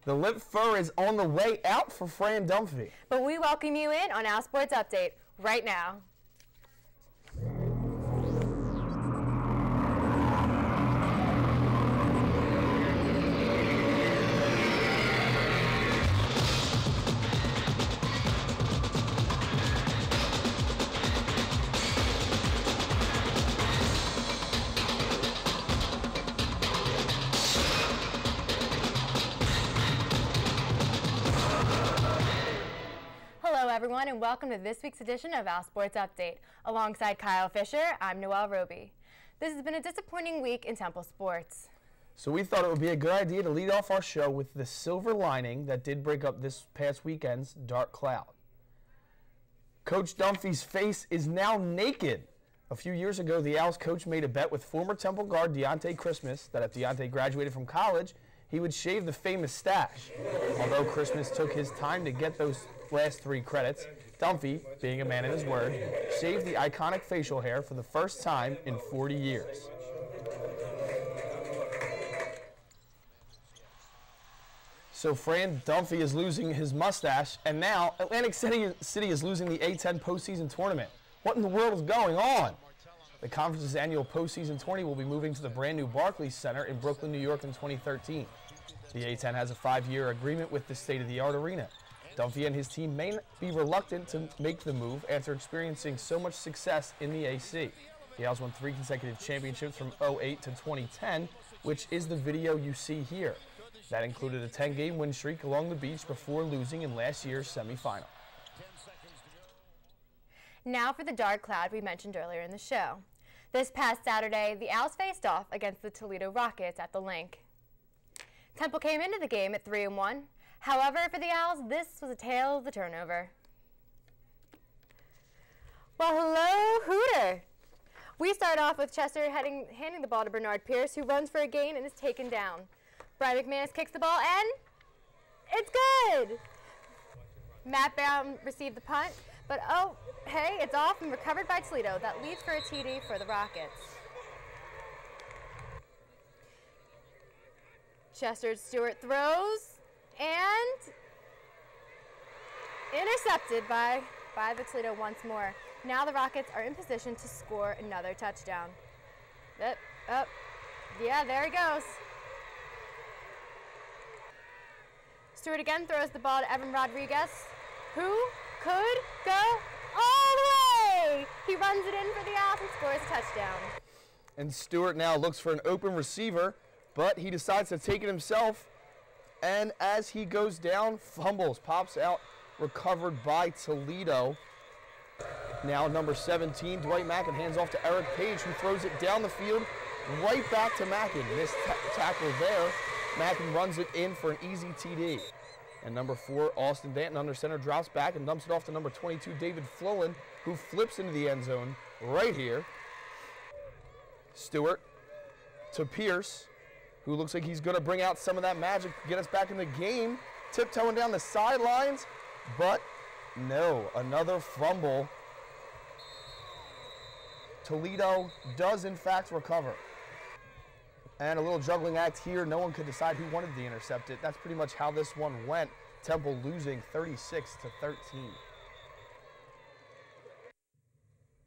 The lip fur is on the way out for Fran Dunphy. But we welcome you in on OwlSports Update right now. Hello everyone and welcome to this week's edition of OwlSports Update. Alongside Kyle Fisher, I'm Noelle Roby. This has been a disappointing week in Temple sports. So we thought it would be a good idea to lead off our show with the silver lining that did break up this past weekend's dark cloud. Coach Dunphy's face is now naked. A few years ago, the Owls coach made a bet with former Temple guard Deontay Christmas that if Deontay graduated from college, he would shave the famous stash. Although Christmas took his time to get those last 3 credits, Dunphy, being a man of his word, shaved the iconic facial hair for the first time in 40 years. So Fran Dunphy is losing his mustache, and now Atlantic City is losing the A-10 postseason tournament. What in the world is going on? The conference's annual postseason tourney will be moving to the brand new Barclays Center in Brooklyn, New York in 2013. The A-10 has a 5-year agreement with the state-of-the-art arena. Dunphy and his team may be reluctant to make the move after experiencing so much success in the AC. The Owls won 3 consecutive championships from 2008 to 2010, which is the video you see here. That included a 10-game win streak along the beach before losing in last year's semifinal. Now for the dark cloud we mentioned earlier in the show. This past Saturday, the Owls faced off against the Toledo Rockets at the Link. Temple came into the game at 3-1. However, for the Owls, this was a tale of the turnover. Well, hello, Hooter. We start off with Chester handing the ball to Bernard Pierce, who runs for a gain and is taken down. Brian McManus kicks the ball, and it's good! Matt Brown received the punt, but oh, hey, it's off and recovered by Toledo. That leads for a TD for the Rockets. Chester Stewart throws, and intercepted by the Toledo once more. Now the Rockets are in position to score another touchdown. Yeah, there he goes. Stewart again throws the ball to Evan Rodriguez, who could go all the way. He runs it in for the Owls and scores a touchdown. And Stewart now looks for an open receiver, but he decides to take it himself. And as he goes down, fumbles, pops out, recovered by Toledo. Now number 17, Dwight Mackin hands off to Eric Page, who throws it down the field, right back to Mackin. Missed tackle there. Mackin runs it in for an easy TD. And number 4, Austin Danton under center drops back and dumps it off to number 22, David Flolin, who flips into the end zone right here. Stewart to Pierce, who looks like he's going to bring out some of that magic, get us back in the game, tiptoeing down the sidelines, but no, another fumble. Toledo does in fact recover. And a little juggling act here. No one could decide who wanted to intercept it. That's pretty much how this one went. Temple losing 36-13.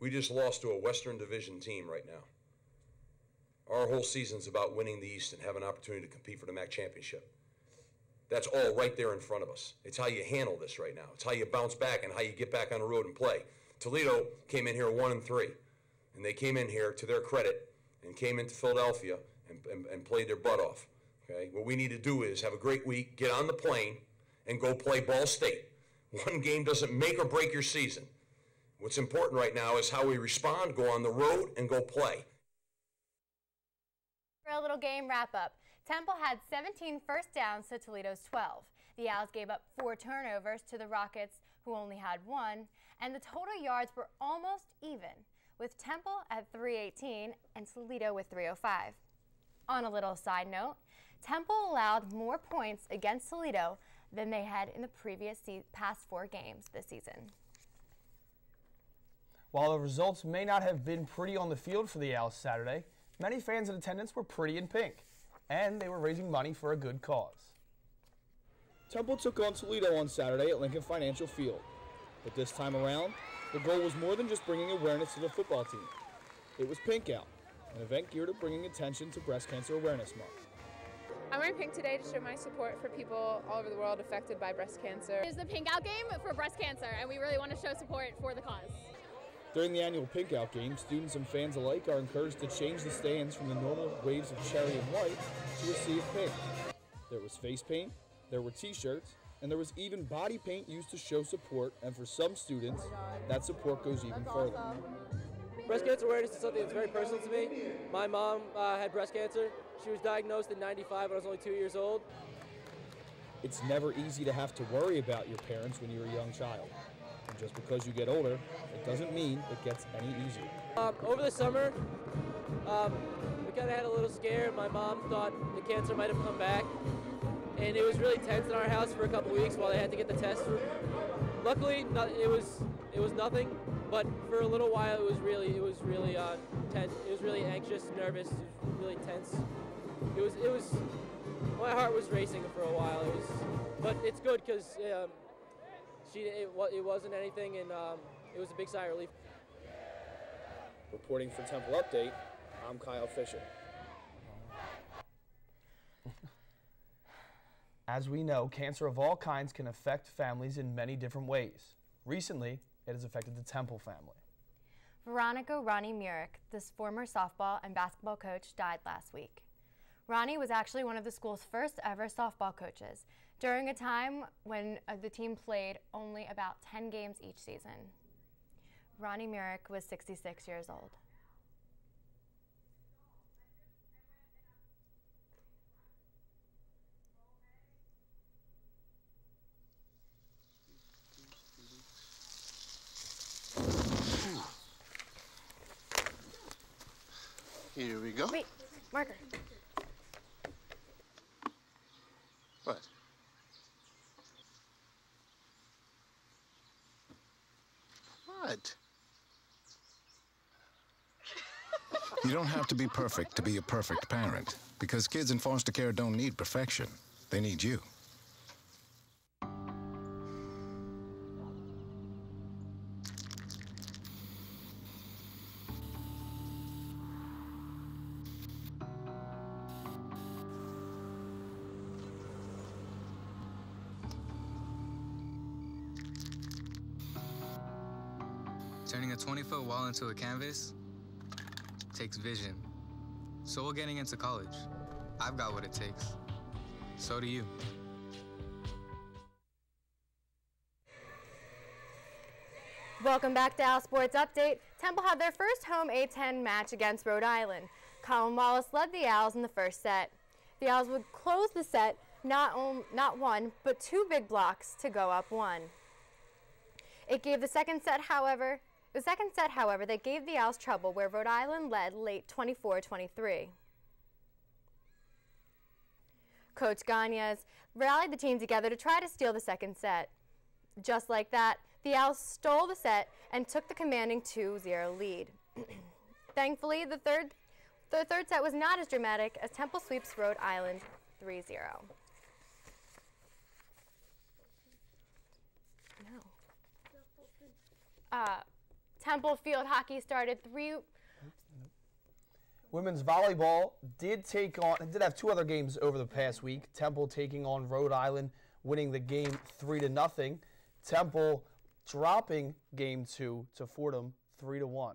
We just lost to a Western Division team right now. Our whole season's about winning the East and having an opportunity to compete for the MAC championship. That's all right there in front of us. It's how you handle this right now. It's how you bounce back and how you get back on the road and play. Toledo came in here 1-3, and they came in here, to their credit, and came into Philadelphia and played their butt off. Okay? What we need to do is have a great week, get on the plane, and go play Ball State. One game doesn't make or break your season. What's important right now is how we respond, go on the road, and go play. For a little game wrap-up, Temple had 17 first downs to Toledo's 12. The Owls gave up 4 turnovers to the Rockets, who only had 1, and the total yards were almost even, with Temple at 318 and Toledo with 305. On a little side note, Temple allowed more points against Toledo than they had in the past 4 games this season. While the results may not have been pretty on the field for the Owls Saturday, many fans in attendance were pretty in pink, and they were raising money for a good cause. Temple took on Toledo on Saturday at Lincoln Financial Field. But this time around, the goal was more than just bringing awareness to the football team. It was Pink Out, an event geared at bringing attention to Breast Cancer Awareness Month. I'm wearing pink today to show my support for people all over the world affected by breast cancer. It's the Pink Out game for breast cancer, and we really want to show support for the cause. During the annual Pink Out game, students and fans alike are encouraged to change the stands from the normal waves of cherry and white to a sea of pink. There was face paint, there were t-shirts, and there was even body paint used to show support, and for some students, that support goes even further. Breast cancer awareness is something that's very personal to me. My mom had breast cancer. She was diagnosed in '95 when I was only 2 years old. It's never easy to have to worry about your parents when you're a young child. And just because you get older, it doesn't mean it gets any easier. Over the summer, we kind of had a little scare. My mom thought the cancer might have come back. And it was really tense in our house for a couple weeks while they had to get the test. Luckily, it was nothing. But for a little while, it was really tense. It was really anxious, nervous, it was really tense. My heart was racing for a while. But it's good because it wasn't anything, and it was a big sigh of relief. Reporting for Temple Update, I'm Kyle Fisher. As we know, cancer of all kinds can affect families in many different ways. Recently, it has affected the Temple family. Veronica Ronnie Murick, this former softball and basketball coach, died last week. Ronnie was actually one of the school's first ever softball coaches during a time when the team played only about 10 games each season. Ronnie Murick was 66 years old. Here we go. Wait, marker. What? What? You don't have to be perfect to be a perfect parent, because kids in foster care don't need perfection. They need you. Turning a 20-foot wall into a canvas takes vision. So will getting into college. I've got what it takes. So do you. Welcome back to OwlSports Update. Temple had their first home A-10 match against Rhode Island. Colin Wallace led the Owls in the first set. The Owls would close the set, not one, but two big blocks to go up one. It gave the second set, however, they gave the Owls trouble where Rhode Island led late 24-23. Coach Gagnes rallied the team together to try to steal the second set. Just like that, the Owls stole the set and took the commanding 2-0 lead. Thankfully, the third set was not as dramatic as Temple sweeps Rhode Island 3-0. Temple field hockey started Women's volleyball did have two other games over the past week. Temple taking on Rhode Island, winning the game 3-0. Temple dropping game 2 to Fordham 3-1.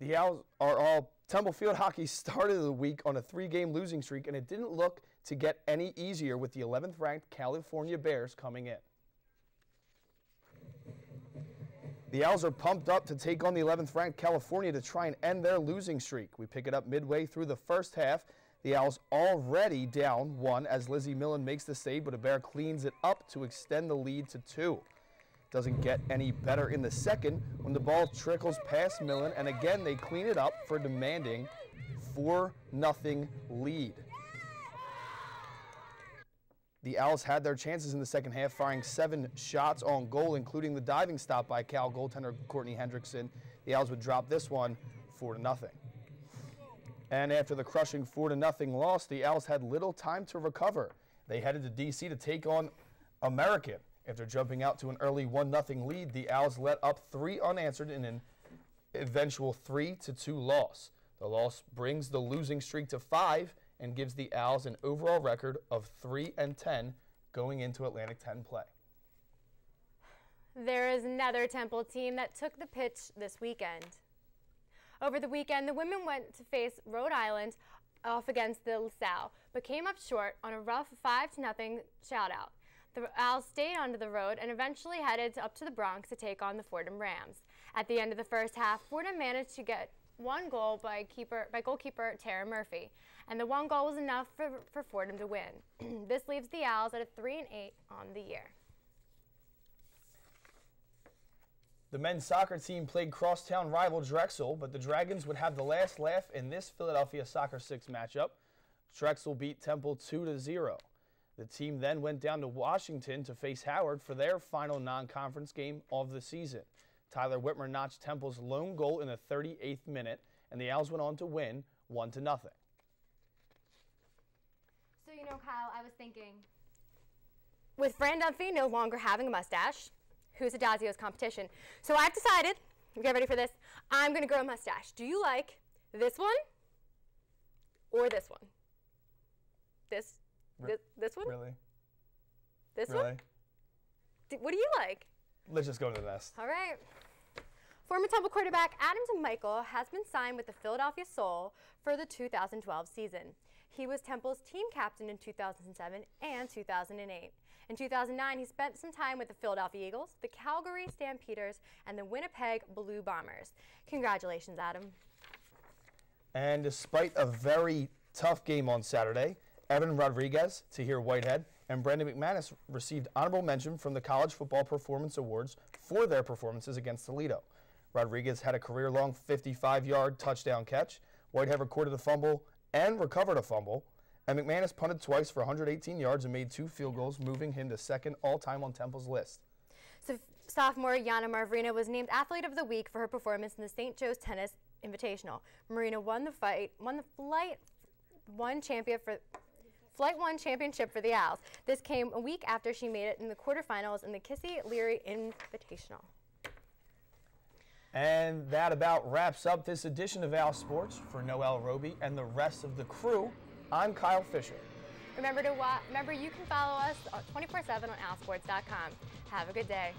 The Owls are all Temple field hockey started the week on a 3-game losing streak, and it didn't look to get any easier with the 11th ranked California Bears coming in. The Owls are pumped up to take on the 11th ranked California to try and end their losing streak. We pick it up midway through the first half. The Owls already down 1 as Lizzie Millen makes the save, but a Bear cleans it up to extend the lead to 2. Doesn't get any better in the second when the ball trickles past Millen, and again they clean it up for a demanding 4-0 lead. The Owls had their chances in the second half, firing 7 shots on goal, including the diving stop by Cal goaltender Courtney Hendrickson. The Owls would drop this one 4-0. And after the crushing 4-0 loss, the Owls had little time to recover. They headed to D.C. to take on American. After jumping out to an early 1-0 lead, the Owls let up 3 unanswered in an eventual 3-2 loss. The loss brings the losing streak to 5 and gives the Owls an overall record of 3-10 going into Atlantic 10 play. There is another Temple team that took the pitch this weekend. Over the weekend, the women went to face Rhode Island off against the LaSalle, but came up short on a rough 5-0 shutout. The Owls stayed onto the road and eventually headed up to the Bronx to take on the Fordham Rams. At the end of the first half, Fordham managed to get 1 goal by goalkeeper Tara Murphy, and the 1 goal was enough for Fordham to win. This leaves the Owls at a 3-8 on the year. The men's soccer team played crosstown rival Drexel, but the Dragons would have the last laugh in this Philadelphia Soccer 6 matchup. Drexel beat Temple 2-0. The team then went down to Washington to face Howard for their final non-conference game of the season. Tyler Whitmer notched Temple's lone goal in the 38th minute, and the Owls went on to win 1-0. So, you know, Kyle, I was thinking, with Fran Dunphy no longer having a mustache, who's Adazio's competition. So I've decided, get ready for this, I'm going to grow a mustache. Do you like this one or this one? This one? Really? This really? one? What do you like? Let's just go to the nest. All right. Former Temple quarterback Adam DeMichael has been signed with the Philadelphia Soul for the 2012 season. He was Temple's team captain in 2007 and 2008. In 2009, he spent some time with the Philadelphia Eagles, the Calgary Stampeders, and the Winnipeg Blue Bombers. Congratulations, Adam. And despite a very tough game on Saturday, Evan Rodriguez, Tahir Whitehead, and Brandon McManus received honorable mention from the College Football Performance Awards for their performances against Toledo. Rodriguez had a career-long 55-yard touchdown catch. Whitehead recorded a fumble and recovered a fumble. And McManus punted twice for 118 yards and made 2 field goals, moving him to second all-time on Temple's list. So sophomore Yana Marvrina was named Athlete of the Week for her performance in the St. Joe's Tennis Invitational. Marina won the Flight 1 championship for the Owls. This came a week after she made it in the quarterfinals in the Kissy Leary Invitational. And that about wraps up this edition of Owl Sports. For Noel Roby and the rest of the crew, I'm Kyle Fisher. Remember you can follow us 24/7 on OwlSports.com. Have a good day.